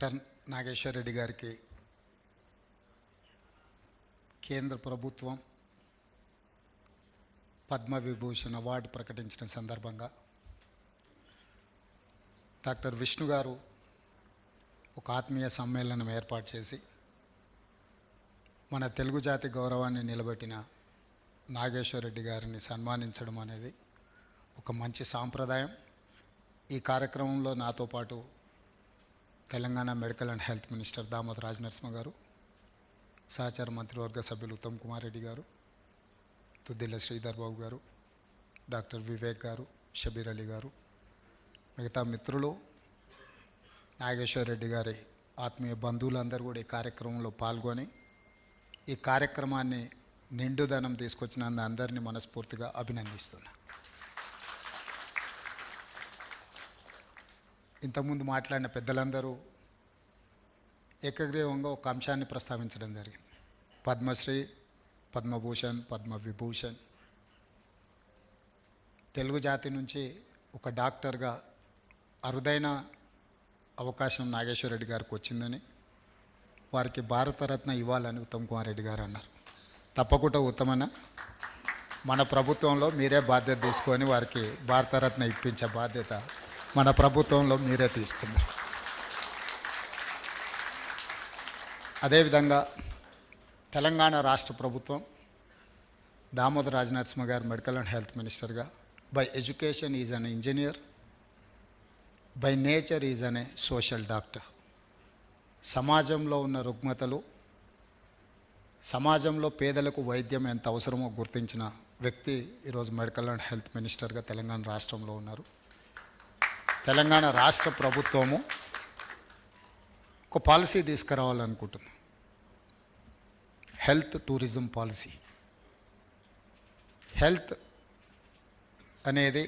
Doctor Nageshwar Reddy గారికి కేంద్ర ప్రభుత్వం పద్మవిభూషణ్ అవార్డు ప్రకటించిన సందర్భంగా డాక్టర్ విష్ణు గారు ఒక ఆత్మీయ సమ్మేళనం ఏర్పాటు చేసి మన తెలుగు జాతి గౌరవాన్ని నిలబెట్టిన నాగేశ్వర్ రెడ్డి గారిని సన్మానించడం అనేది ఒక మంచి సాంప్రదాయం. ఈ కార్యక్రమంలో నాతో పాటు Telangana medical and health minister Damodar Rajanarasimha గారు, సహచార మంత్రివర్గ సభ్యులు ఉత్తమ్ కుమార్ రెడ్డి గారు, దుద్దిల్ల శ్రీధర్ బాబు గారు, డాక్టర్ వివేక్ గారు, షబీర్ అలీ గారు, మిగతా మిత్రులు, నాగేశ్వర్ రెడ్డి గారి ఆత్మీయ బంధువులందరూ కూడా ఈ కార్యక్రమంలో పాల్గొని ఈ కార్యక్రమాన్ని నిండుదనం తీసుకొచ్చినందు అందరినీ మనస్ఫూర్తిగా అభినందిస్తున్నా. ఇంతకుముందు మాట్లాడిన పెద్దలందరూ ఏకగ్రీవంగా ఒక అంశాన్ని ప్రస్తావించడం జరిగింది. పద్మశ్రీ, పద్మభూషణ్, పద్మవిభూషణ్. తెలుగు జాతి నుంచి ఒక డాక్టర్గా అరుదైన అవకాశం నాగేశ్వర్ రెడ్డి గారికి వచ్చిందని, వారికి భారతరత్న ఇవ్వాలని ఉత్తమ్ కుమార్ రెడ్డి గారు అన్నారు. తప్పకుండా ఉత్తమన్న, మన ప్రభుత్వంలో మీరే బాధ్యత తీసుకొని వారికి భారతరత్న ఇప్పించే బాధ్యత మన ప్రభుత్వంలో మీరే తీసుకున్నారు. అదేవిధంగా తెలంగాణ రాష్ట్ర ప్రభుత్వం దామోదర్ రాజనరసింహ గారు మెడికల్ అండ్ హెల్త్ మినిస్టర్గా by education is an engineer, by nature is an A social doctor. సమాజంలో ఉన్న రుగ్మతలు, సమాజంలో పేదలకు వైద్యం ఎంత అవసరమో గుర్తించిన వ్యక్తి ఈరోజు మెడికల్ అండ్ హెల్త్ మినిస్టర్గా తెలంగాణ రాష్ట్రంలో ఉన్నారు. తెలంగాణ రాష్ట్ర ప్రభుత్వము ఒక పాలసీ తీసుకురావాలనుకుంటుంది, హెల్త్ టూరిజం పాలసీ. హెల్త్ అనేది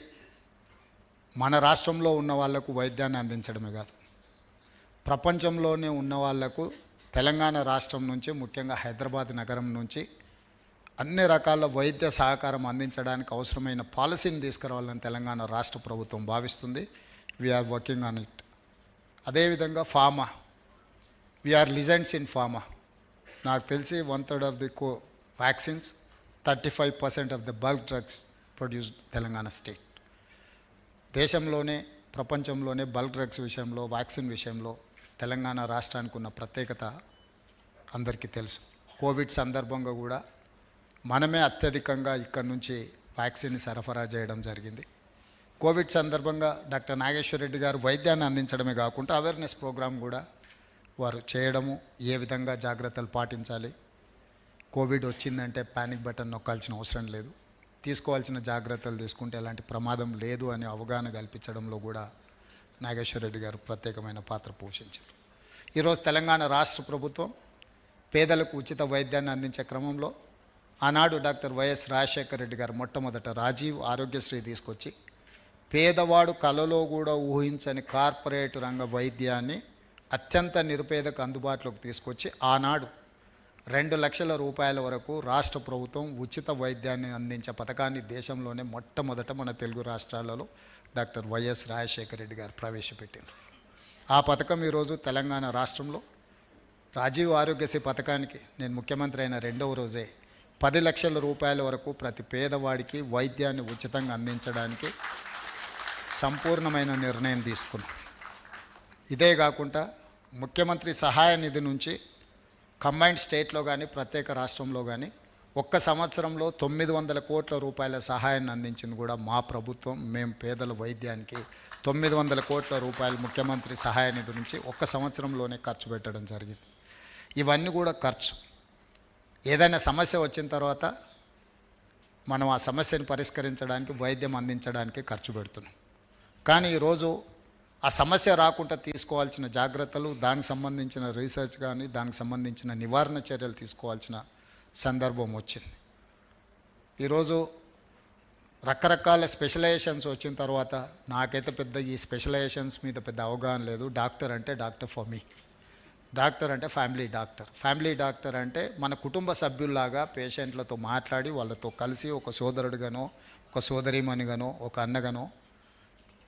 మన రాష్ట్రంలో ఉన్న వాళ్లకు వైద్యాన్ని అందించడమే కాదు, ప్రపంచంలోనే ఉన్న వాళ్లకు తెలంగాణ రాష్ట్రం నుంచి, ముఖ్యంగా హైదరాబాద్ నగరం నుంచి అన్ని రకాల వైద్య సహకారం అందించడానికి అవసరమైన పాలసీని తీసుకురావాలని తెలంగాణ రాష్ట్ర ప్రభుత్వం భావిస్తుంది. We're working on it. అదేవిధంగా pharma, we're legends in pharma. నాకు తెలిసి 1/3 of the vaccines, 35% of the bulk drugs produced Telangana state. దేశంలోనే, ప్రపంచంలోనే బల్క్ డ్రగ్స్ విషయంలో, వ్యాక్సిన్ విషయంలో తెలంగాణ రాష్ట్రానికి ఉన్న ప్రత్యేకత అందరికీ తెలుసు. కోవిడ్ సందర్భంగా కూడా మనమే అత్యధికంగా ఇక్కడ నుంచి వ్యాక్సిన్ సరఫరా చేయడం జరిగింది. కోవిడ్ సందర్భంగా డాక్టర్ నాగేశ్వర్ రెడ్డి గారు వైద్యాన్ని అందించడమే కాకుండా అవేర్నెస్ ప్రోగ్రాం కూడా వారు చేయడము, ఏ విధంగా జాగ్రత్తలు పాటించాలి, కోవిడ్ వచ్చిందంటే ప్యానిక్ బటన్ నొక్కాల్సిన అవసరం లేదు, తీసుకోవాల్సిన జాగ్రత్తలు తీసుకుంటే ఎలాంటి ప్రమాదం లేదు అని అవగాహన కల్పించడంలో కూడా నాగేశ్వర్ రెడ్డి గారు ప్రత్యేకమైన పాత్ర పోషించారు. ఈరోజు తెలంగాణ రాష్ట్ర ప్రభుత్వం పేదలకు ఉచిత వైద్యాన్ని అందించే క్రమంలో ఆనాడు డాక్టర్ వైఎస్ రాజశేఖర రెడ్డి గారు మొట్టమొదట రాజీవ్ ఆరోగ్యశ్రీ తీసుకొచ్చి పేదవాడు కలలో కూడా ఊహించని కార్పొరేట్ రంగ వైద్యాన్ని అత్యంత నిరుపేదకు అందుబాటులోకి తీసుకొచ్చి ఆనాడు 2 లక్షల రూపాయల వరకు రాష్ట్ర ప్రభుత్వం ఉచిత వైద్యాన్ని అందించే పథకాన్ని దేశంలోనే మొట్టమొదట మన తెలుగు రాష్ట్రాలలో డాక్టర్ వైఎస్ రాజశేఖర రెడ్డి గారు ప్రవేశపెట్టారు. ఆ పథకం ఈరోజు తెలంగాణ రాష్ట్రంలో రాజీవ్ ఆరోగ్యశ్రీ పథకానికి నేను ముఖ్యమంత్రి అయిన 2వ రోజే 10 లక్షల రూపాయల వరకు ప్రతి పేదవాడికి వైద్యాన్ని ఉచితంగా అందించడానికి సంపూర్ణమైన నిర్ణయం తీసుకున్నాం. ఇదే కాకుండా ముఖ్యమంత్రి సహాయ నిధి నుంచి కంబైన్డ్ స్టేట్లో కానీ ప్రత్యేక రాష్ట్రంలో కానీ ఒక్క సంవత్సరంలో 900 కోట్ల రూపాయల సహాయాన్ని అందించింది కూడా మా ప్రభుత్వం. మేము పేదల వైద్యానికి 900 కోట్ల రూపాయలు ముఖ్యమంత్రి సహాయ నిధి నుంచి ఒక్క సంవత్సరంలోనే ఖర్చు పెట్టడం జరిగింది. ఇవన్నీ కూడా ఖర్చు. ఏదైనా సమస్య వచ్చిన తర్వాత మనం ఆ సమస్యను పరిష్కరించడానికి, వైద్యం అందించడానికి ఖర్చు పెడుతున్నాం. కానీ ఈరోజు ఆ సమస్య రాకుండా తీసుకోవాల్సిన జాగ్రత్తలు, దానికి సంబంధించిన రీసెర్చ్ కానీ, దానికి సంబంధించిన నివారణ చర్యలు తీసుకోవాల్సిన సందర్భం వచ్చింది. ఈరోజు రకరకాల స్పెషలైజేషన్స్ వచ్చిన తర్వాత నాకైతే పెద్ద ఈ స్పెషలైజేషన్స్ మీద పెద్ద అవగాహన లేదు. డాక్టర్ అంటే డాక్టర్ ఫర్ మీ, డాక్టర్ అంటే ఫ్యామిలీ డాక్టర్. ఫ్యామిలీ డాక్టర్ అంటే మన కుటుంబ సభ్యుల్లాగా పేషెంట్లతో మాట్లాడి వాళ్ళతో కలిసి ఒక సోదరుడిగానో, ఒక సోదరీమణిగానో, ఒక అన్నగానో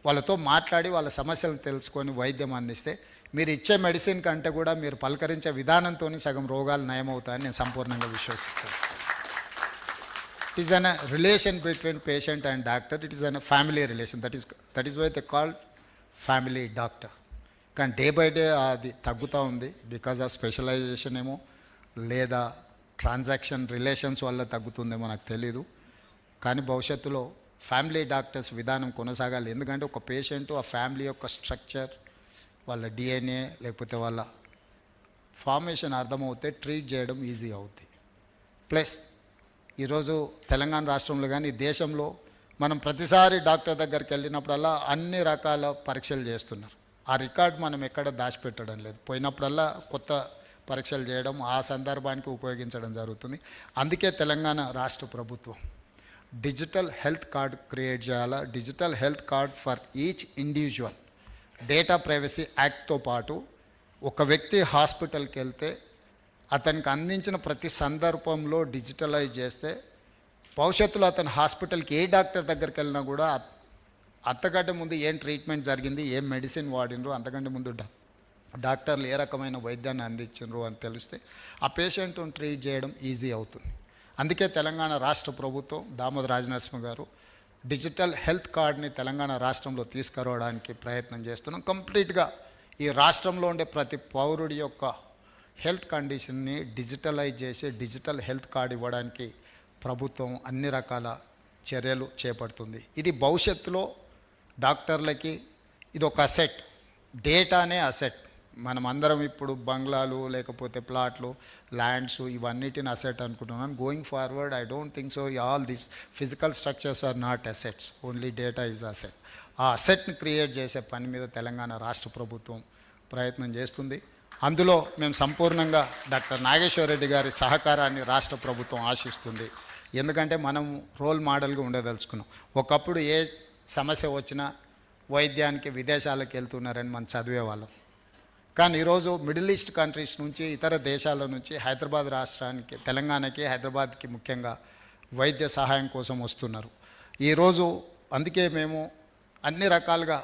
వాళ్ళతో మాట్లాడి వాళ్ళ సమస్యలను తెలుసుకొని వైద్యం అందిస్తే మీరు ఇచ్చే మెడిసిన్ కంటే కూడా మీరు పలకరించే విధానంతో సగం రోగాలు నయమవుతాయని నేను సంపూర్ణంగా విశ్వసిస్తాను. It is an relation between patient and doctor. It is an family relation. That is why they called family doctor. కానీ డే బై డే అది తగ్గుతూ ఉంది. బికాజ్ ఆఫ్ స్పెషలైజేషన్ ఏమో లేదా ట్రాన్సాక్షన్ రిలేషన్స్ వల్ల తగ్గుతుందేమో నాకు తెలీదు. కానీ భవిష్యత్తులో ఫ్యామిలీ డాక్టర్స్ విధానం కొనసాగాలి. ఎందుకంటే ఒక పేషెంట్ ఆ ఫ్యామిలీ యొక్క స్ట్రక్చర్, వాళ్ళ డిఎన్ఏ లేకపోతే వాళ్ళ ఫార్మేషన్ అర్థమవుతే ట్రీట్ చేయడం ఈజీ అవుతుంది. ప్లస్ ఈరోజు తెలంగాణ రాష్ట్రంలో కానీ దేశంలో మనం ప్రతిసారి డాక్టర్ దగ్గరికి వెళ్ళినప్పుడల్లా అన్ని రకాల పరీక్షలు చేస్తున్నారు. ఆ రికార్డ్ మనం ఎక్కడ దాచిపెట్టడం లేదు. పోయినప్పుడల్లా కొత్త పరీక్షలు చేయడం, ఆ సందర్భానికి ఉపయోగించడం జరుగుతుంది. అందుకే తెలంగాణ రాష్ట్ర ప్రభుత్వం డిజిటల్ హెల్త్ కార్డ్ క్రియేట్ చేయాలా. Digital health card for each individual. Data privacy యాక్ట్తో పాటు ఒక వ్యక్తి హాస్పిటల్కి వెళ్తే అతనికి అందించిన ప్రతి సందర్భంలో డిజిటలైజ్ చేస్తే భవిష్యత్తులో అతను హాస్పిటల్కి ఏ డాక్టర్ దగ్గరికి వెళ్ళినా కూడా అంతకంటే ముందు ఏం ట్రీట్మెంట్ జరిగింది, ఏం మెడిసిన్ వాడినరు, అంతకంటే ముందు డాక్టర్లు ఏ రకమైన వైద్యాన్ని అందించరు అని తెలిస్తే ఆ పేషెంట్ను ట్రీట్ చేయడం ఈజీ అవుతుంది. అందుకే తెలంగాణ రాష్ట్ర ప్రభుత్వం దామోదర్ రాజనరసింహ గారు డిజిటల్ హెల్త్ కార్డ్ని తెలంగాణ రాష్ట్రంలో తీసుకురావడానికి ప్రయత్నం చేస్తున్నాం. కంప్లీట్గా ఈ రాష్ట్రంలో ఉండే ప్రతి పౌరుడి యొక్క హెల్త్ కండిషన్ని డిజిటలైజ్ చేసి డిజిటల్ హెల్త్ కార్డ్ ఇవ్వడానికి ప్రభుత్వం అన్ని రకాల చర్యలు చేపడుతుంది. ఇది భవిష్యత్తులో డాక్టర్లకి ఇది ఒక అసెట్. డేటానే అసెట్. మనం అందరం ఇప్పుడు బంగ్లాలు లేకపోతే ప్లాట్లు, ల్యాండ్స్ ఇవన్నిటిని అసెట్ అనుకుంటున్నాను. Going forward I don't think so. All these physical structures are not assets, only data is asset. ఆ అసెట్ని క్రియేట్ చేసే పని మీద తెలంగాణ రాష్ట్ర ప్రభుత్వం ప్రయత్నం చేస్తుంది. అందులో మేము సంపూర్ణంగా డాక్టర్ నాగేశ్వర రెడ్డి గారి సహకారాన్ని రాష్ట్ర ప్రభుత్వం ఆశిస్తుంది. ఎందుకంటే మనం రోల్ మోడల్గా ఉండదలుచుకున్నాం. ఒకప్పుడు ఏ సమస్య వచ్చినా వైద్యానికి విదేశాలకు వెళ్తున్నారని మనం చదివేవాళ్ళం. కానీ ఈరోజు మిడిల్ ఈస్ట్ కంట్రీస్ నుంచి, ఇతర దేశాల నుంచి హైదరాబాద్ రాష్ట్రానికి, తెలంగాణకి, హైదరాబాద్కి ముఖ్యంగా వైద్య సహాయం కోసం వస్తున్నారు. ఈరోజు అందుకే మేము అన్ని రకాలుగా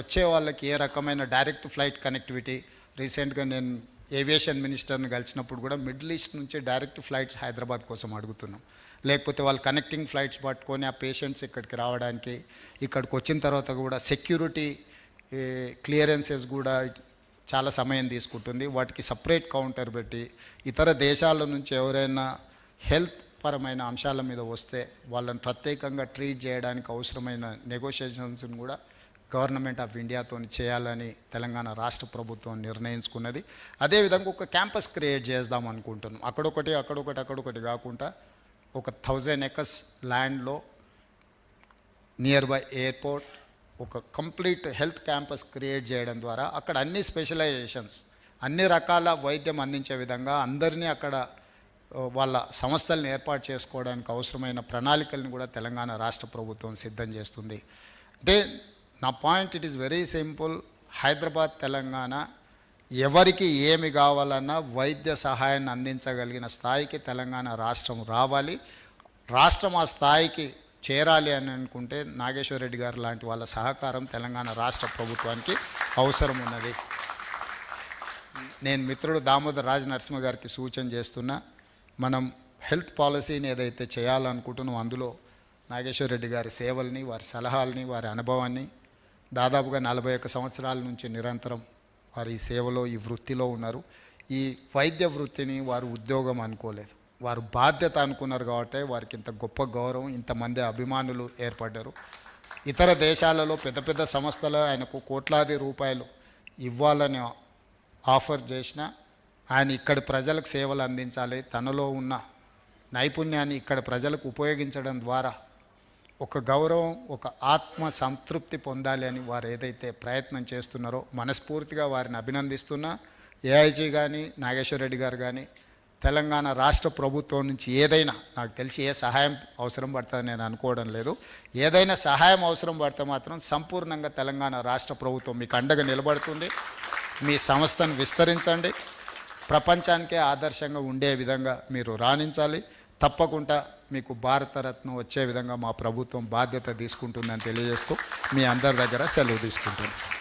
వచ్చే వాళ్ళకి ఏ రకమైన డైరెక్ట్ ఫ్లైట్ కనెక్టివిటీ, రీసెంట్గా నేను ఏవియేషన్ మినిస్టర్ని కలిసినప్పుడు కూడా మిడిల్ ఈస్ట్ నుంచి డైరెక్ట్ ఫ్లైట్స్ హైదరాబాద్ కోసం అడుగుతున్నాం. లేకపోతే వాళ్ళు కనెక్టింగ్ ఫ్లైట్స్ పట్టుకొని ఆ పేషెంట్స్ ఇక్కడికి రావడానికి, ఇక్కడికి వచ్చిన తర్వాత కూడా సెక్యూరిటీ క్లియరెన్సెస్ కూడా చాలా సమయం తీసుకుంటుంది. వాటికి సపరేట్ కౌంటర్ పెట్టి ఇతర దేశాల నుంచి ఎవరైనా హెల్త్ పరమైన అంశాల మీద వస్తే వాళ్ళని ప్రత్యేకంగా ట్రీట్ చేయడానికి అవసరమైన నెగోషియేషన్స్ని కూడా గవర్నమెంట్ ఆఫ్ ఇండియాతో చేయాలని తెలంగాణ రాష్ట్ర ప్రభుత్వం నిర్ణయించుకున్నది. అదేవిధంగా ఒక క్యాంపస్ క్రియేట్ చేద్దాం అనుకుంటున్నాం. అక్కడొకటి కాకుండా ఒక 1000 acres ల్యాండ్లో నియర్ బై ఎయిర్పోర్ట్ ఒక కంప్లీట్ హెల్త్ క్యాంపస్ క్రియేట్ చేయడం ద్వారా అక్కడ అన్ని స్పెషలైజేషన్స్, అన్ని రకాల వైద్యం అందించే విధంగా అందరినీ అక్కడ వాళ్ళ సంస్థలను ఏర్పాటు చేసుకోవడానికి అవసరమైన ప్రణాళికలను కూడా తెలంగాణ రాష్ట్ర ప్రభుత్వం సిద్ధం చేస్తుంది. అంటే నా point it is very simple. Hyderabad, Telangana ఎవరికి ఏమి కావాలన్నా వైద్య సహాయాన్ని అందించగలిగిన స్థాయికి తెలంగాణ రాష్ట్రం రావాలి. రాష్ట్రం ఆ స్థాయికి చేరాలి అని అనుకుంటే నాగేశ్వర రెడ్డి గారు లాంటి వాళ్ళ సహకారం తెలంగాణ రాష్ట్ర ప్రభుత్వానికి అవసరం ఉన్నది. నేను మిత్రుడు దామోదర్ రాజనరసింహ గారికి సూచన చేస్తున్నా, మనం హెల్త్ పాలసీని ఏదైతే చేయాలనుకుంటున్నామో అందులో నాగేశ్వర రెడ్డి గారి సేవల్ని, వారి సలహాలని, వారి అనుభవాన్ని దాదాపుగా 41 సంవత్సరాల నుంచి నిరంతరం వారు ఈ సేవలో, ఈ వృత్తిలో ఉన్నారు. ఈ వైద్య వృత్తిని వారు ఉద్యోగం అనుకోలేదు, వారు బాధ్యత అనుకున్నారు. కాబట్టి వారికి ఇంత గొప్ప గౌరవం, ఇంతమంది అభిమానులు ఏర్పడ్డారు. ఇతర దేశాలలో పెద్ద పెద్ద సంస్థలు ఆయనకు కోట్లాది రూపాయలు ఇవ్వాలని ఆఫర్ చేసిన ఆయన ఇక్కడి ప్రజలకు సేవలు అందించాలి, తనలో ఉన్న నైపుణ్యాన్ని ఇక్కడ ప్రజలకు ఉపయోగించడం ద్వారా ఒక గౌరవం, ఒక ఆత్మ సంతృప్తి పొందాలి అని వారు ఏదైతే ప్రయత్నం చేస్తున్నారో మనస్ఫూర్తిగా వారిని అభినందిస్తున్నా. ఏఐజీ కానీ, నాగేశ్వర రెడ్డి గారు కానీ తెలంగాణ రాష్ట్ర ప్రభుత్వం నుంచి ఏదైనా, నాకు తెలిసి ఏ సహాయం అవసరం పడుతుందని నేను అనుకోవడం లేదు, ఏదైనా సహాయం అవసరం పడితే మాత్రం సంపూర్ణంగా తెలంగాణ రాష్ట్ర ప్రభుత్వం మీకు అండగా నిలబడుతుంది. మీ సంస్థను విస్తరించండి, ప్రపంచానికే ఆదర్శంగా ఉండే విధంగా మీరు రాణించాలి. తప్పకుండా మీకు భారతరత్న వచ్చే విధంగా మా ప్రభుత్వం బాధ్యత తీసుకుంటుందని తెలియజేస్తూ మీ అందరి దగ్గర సెలవు తీసుకుంటున్నాను.